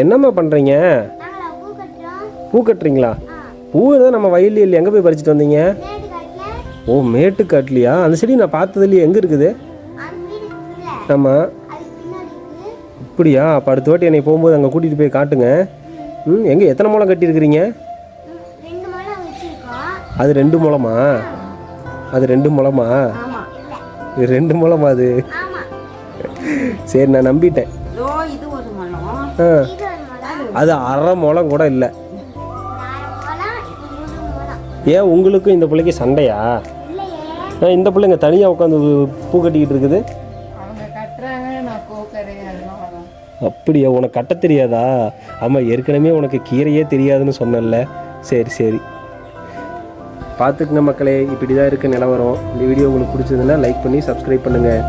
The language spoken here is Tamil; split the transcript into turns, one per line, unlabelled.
என்னம்மா பண்ணுறீங்க? பூ கட்டுறீங்களா? பூ தான் நம்ம வயல்ல இல்லை, எங்கே போய் பறிச்சுட்டு வந்தீங்க? ஓ, மேட்டுக்காட்லையா? அந்த செடி நான் பார்த்ததுலையே, எங்கே இருக்குது? ஆமாம். அப்படியா? அப்போ அடுத்த வாட்டி என்னை போகும்போது அங்கே கூட்டிகிட்டு போய் காட்டுங்க. எங்கே எத்தனை முளம் கட்டியிருக்கிறீங்க? அது 2 முளமா? அது 2 முளமா? 2 முளமா அது? சரி, நான் நம்பிட்டேன். அது 1/2 முளம் கூட இல்லை. ஏன் உங்களுக்கும் இந்த பிள்ளைக்கு சண்டையா? இந்த பிள்ளைங்க தனியாக உட்காந்து பூ கட்டிக்கிட்டு இருக்குது. அப்படியா? உனக்கு கட்ட தெரியாதா? ஆமாம், ஏற்கனவே உனக்கு கீரையே தெரியாதுன்னு சொன்னல. சரி சரி, பார்த்துக்குங்க மக்களே. இப்படி தான் இருக்க நிலவரம். இந்த வீடியோ உங்களுக்கு பிடிச்சதுன்னா லைக் பண்ணி சப்ஸ்கிரைப் பண்ணுங்கள்.